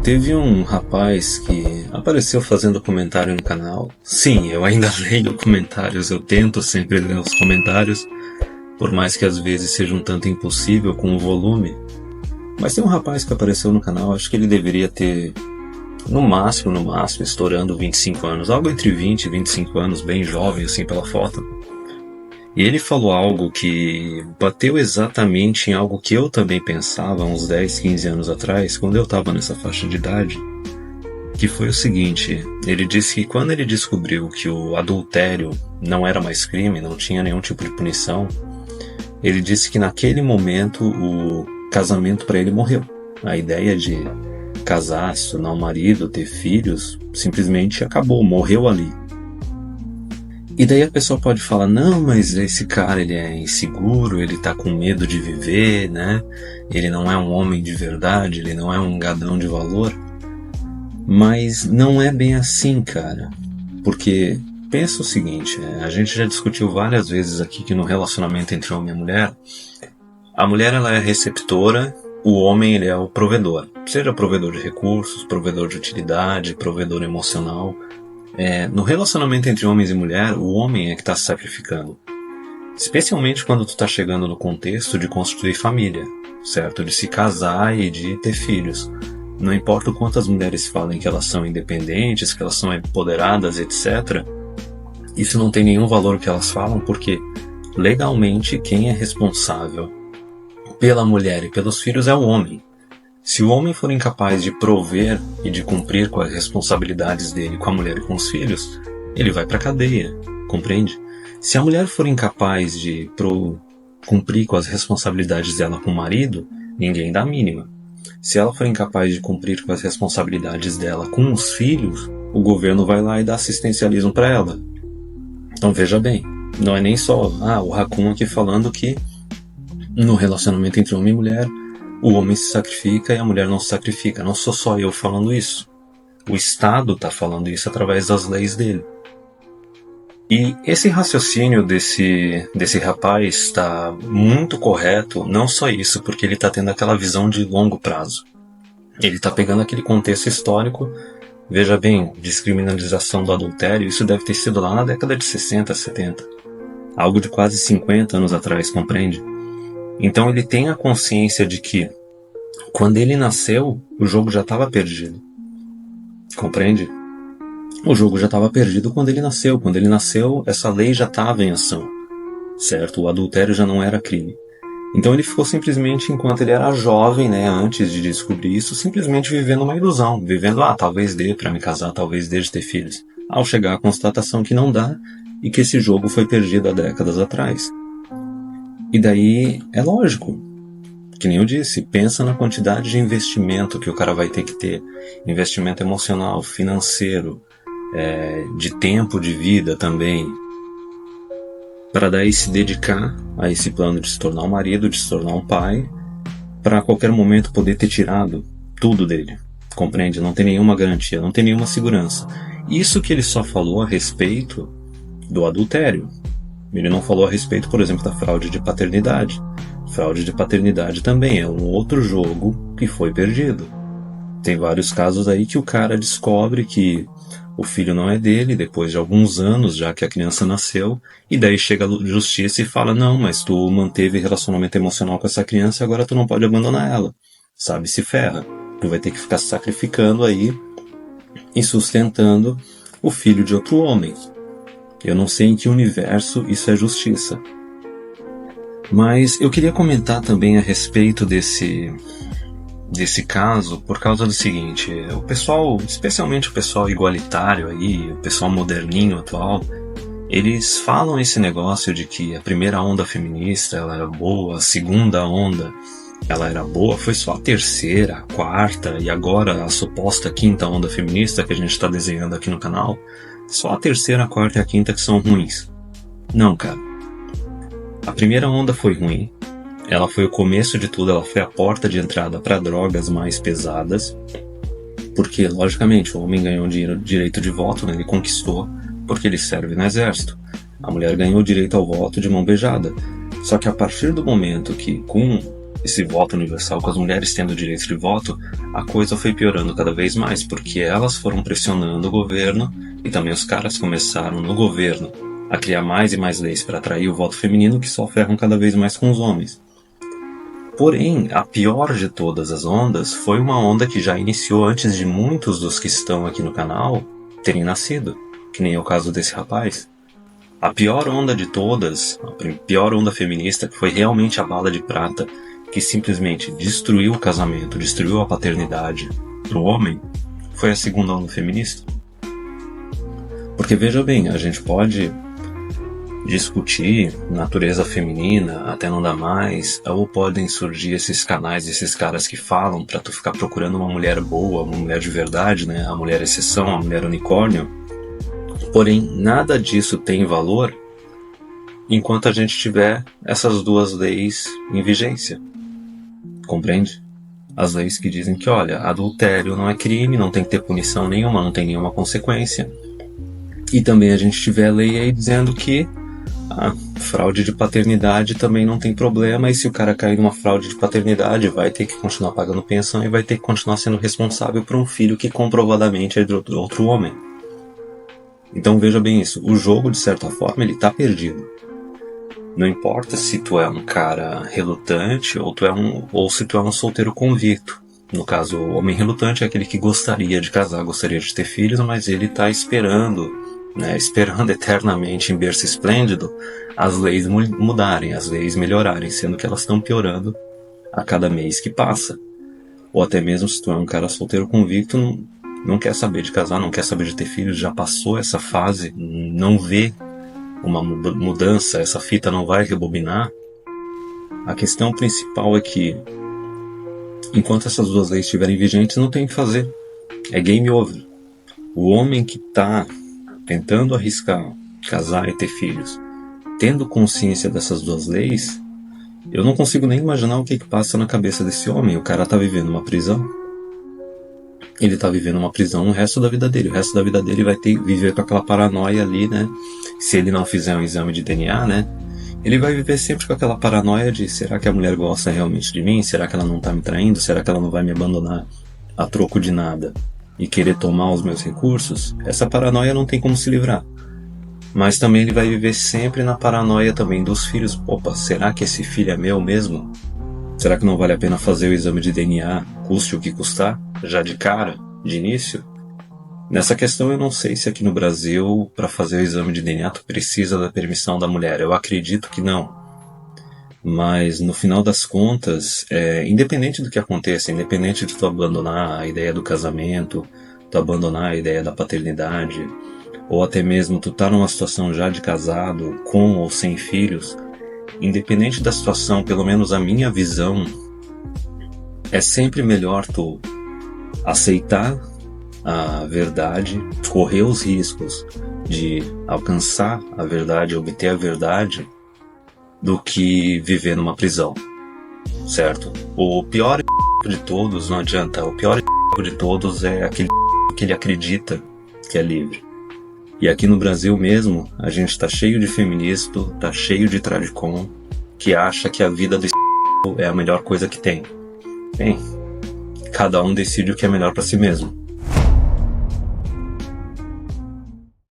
Teve um rapaz que apareceu fazendo comentário no canal. Sim, eu ainda leio comentários, eu tento sempre ler os comentários, por mais que às vezes seja um tanto impossível com o volume. Mas tem um rapaz que apareceu no canal, acho que ele deveria ter, no máximo, estourando 25 anos. Algo entre 20 e 25 anos, bem jovem assim pela foto. E ele falou algo que bateu exatamente em algo que eu também pensava uns 10, 15 anos atrás, quando eu estava nessa faixa de idade, que foi o seguinte: ele disse que quando ele descobriu que o adultério não era mais crime, não tinha nenhum tipo de punição, ele disse que naquele momento o casamento para ele morreu. A ideia de casar, se tornar um marido, ter filhos, simplesmente acabou, morreu ali. E daí a pessoa pode falar, não, mas esse cara ele é inseguro, ele tá com medo de viver, né? Ele não é um homem de verdade, ele não é um gadão de valor. Mas não é bem assim, cara. Porque pensa o seguinte, a gente já discutiu várias vezes aqui que no relacionamento entre homem e mulher, a mulher ela é receptora, o homem ele é o provedor. Seja provedor de recursos, provedor de utilidade, provedor emocional. No relacionamento entre homens e mulher, o homem é que está se sacrificando. Especialmente quando tu está chegando no contexto de construir família, certo? De se casar e de ter filhos. Não importa o quanto as mulheres falem que elas são independentes, que elas são empoderadas, etc. Isso não tem nenhum valor que elas falam, porque legalmente quem é responsável pela mulher e pelos filhos é o homem. Se o homem for incapaz de prover e de cumprir com as responsabilidades dele com a mulher e com os filhos, ele vai para a cadeia, compreende? Se a mulher for incapaz de cumprir com as responsabilidades dela com o marido, ninguém dá a mínima. Se ela for incapaz de cumprir com as responsabilidades dela com os filhos, o governo vai lá e dá assistencialismo para ela. Então veja bem, não é nem só o Raccoon aqui falando que no relacionamento entre homem e mulher, o homem se sacrifica e a mulher não se sacrifica. Não sou só eu falando isso. O Estado está falando isso através das leis dele. E esse raciocínio desse rapaz está muito correto, não só isso, porque ele está tendo aquela visão de longo prazo. Ele está pegando aquele contexto histórico. Veja bem, descriminalização do adultério, isso deve ter sido lá na década de 60, 70. Algo de quase 50 anos atrás, compreende? Então ele tem a consciência de que quando ele nasceu, o jogo já estava perdido. Compreende? O jogo já estava perdido quando ele nasceu. Quando ele nasceu, essa lei já estava em ação. Certo? O adultério já não era crime. Então ele ficou simplesmente, enquanto ele era jovem, né, antes de descobrir isso, simplesmente vivendo uma ilusão. Vivendo, talvez dê para me casar, talvez dê de ter filhos. Ao chegar à constatação que não dá e que esse jogo foi perdido há décadas atrás. E daí é lógico, que nem eu disse, pensa na quantidade de investimento que o cara vai ter que ter. Investimento emocional, financeiro, de tempo de vida também. Para daí se dedicar a esse plano de se tornar um marido, de se tornar um pai, para a qualquer momento poder ter tirado tudo dele. Compreende? Não tem nenhuma garantia, não tem nenhuma segurança. Isso que ele só falou a respeito do adultério. Ele não falou a respeito, por exemplo, da fraude de paternidade. Fraude de paternidade também é um outro jogo que foi perdido. Tem vários casos aí que o cara descobre que o filho não é dele, depois de alguns anos já que a criança nasceu, e daí chega a justiça e fala, não, mas tu manteve relacionamento emocional com essa criança e agora tu não pode abandonar ela. Sabe, se ferra. Tu vai ter que ficar se sacrificando aí e sustentando o filho de outro homem. Eu não sei em que universo isso é justiça. Mas eu queria comentar também a respeito desse caso por causa do seguinte: o pessoal, especialmente o pessoal igualitário aí, o pessoal moderninho atual, eles falam esse negócio de que a primeira onda feminista ela era boa, a segunda onda ela era boa, foi só a terceira, a quarta e agora a suposta quinta onda feminista que a gente está desenhando aqui no canal. Só a terceira, a quarta e a quinta que são ruins. Não, cara. A primeira onda foi ruim. Ela foi o começo de tudo, ela foi a porta de entrada para drogas mais pesadas. Porque, logicamente, o homem ganhou direito de voto, né? Ele conquistou porque ele serve no exército. A mulher ganhou o direito ao voto de mão beijada. Só que a partir do momento que, com esse voto universal, com as mulheres tendo direito de voto, a coisa foi piorando cada vez mais, porque elas foram pressionando o governo e também os caras começaram no governo a criar mais e mais leis para atrair o voto feminino, que só ferram cada vez mais com os homens. Porém, a pior de todas as ondas foi uma onda que já iniciou antes de muitos dos que estão aqui no canal terem nascido, que nem é o caso desse rapaz. A pior onda de todas, a pior onda feminista, que foi realmente a bala de prata, que simplesmente destruiu o casamento, destruiu a paternidade do homem, foi a segunda onda feminista. Porque veja bem, a gente pode discutir natureza feminina até não dar mais, ou podem surgir esses canais, esses caras que falam pra tu ficar procurando uma mulher boa, uma mulher de verdade, né? A mulher exceção, a mulher unicórnio. Porém, nada disso tem valor enquanto a gente tiver essas duas leis em vigência. Compreende? As leis que dizem que, olha, adultério não é crime, não tem que ter punição nenhuma, não tem nenhuma consequência. E também a gente tiver a lei aí dizendo que a fraude de paternidade também não tem problema, e se o cara cair numa fraude de paternidade vai ter que continuar pagando pensão e vai ter que continuar sendo responsável por um filho que comprovadamente é de outro homem. Então veja bem isso, o jogo de certa forma ele tá perdido. Não importa se tu é um cara relutante ou se tu é um solteiro convicto. No caso, o homem relutante é aquele que gostaria de casar, gostaria de ter filhos, mas ele tá esperando eternamente em berço esplêndido as leis mudarem, as leis melhorarem, sendo que elas estão piorando a cada mês que passa. Ou até mesmo se tu é um cara solteiro convicto, não quer saber de casar, não quer saber de ter filhos, já passou essa fase, não vê uma mudança, essa fita não vai rebobinar. A questão principal é que enquanto essas duas leis estiverem vigentes, não tem o que fazer. É game over. O homem que está tentando arriscar casar e ter filhos, tendo consciência dessas duas leis, eu não consigo nem imaginar o que passa na cabeça desse homem. O cara está vivendo uma prisão. Ele está vivendo uma prisão o resto da vida dele. O resto da vida dele vai ter que viver com aquela paranoia ali, né? Se ele não fizer um exame de DNA, né? Ele vai viver sempre com aquela paranoia de: será que a mulher gosta realmente de mim? Será que ela não está me traindo? Será que ela não vai me abandonar a troco de nada e querer tomar os meus recursos? Essa paranoia não tem como se livrar. Mas também ele vai viver sempre na paranoia também dos filhos. Opa, será que esse filho é meu mesmo? Será que não vale a pena fazer o exame de DNA, custe o que custar, já de cara, de início? Nessa questão eu não sei se aqui no Brasil, para fazer o exame de DNA, tu precisa da permissão da mulher. Eu acredito que não. Mas no final das contas, independente do que aconteça, independente de tu abandonar a ideia do casamento, tu abandonar a ideia da paternidade, ou até mesmo tu tá numa situação já de casado, com ou sem filhos, independente da situação, pelo menos a minha visão, é sempre melhor tu aceitar a verdade, correr os riscos de alcançar a verdade, obter a verdade, do que viver numa prisão, certo? O pior de todos, não adianta, o pior de todos é aquele que ele acredita que é livre. E aqui no Brasil mesmo, a gente tá cheio de feminista, tá cheio de tradicon, que acha que a vida do é a melhor coisa que tem. Bem, cada um decide o que é melhor para si mesmo.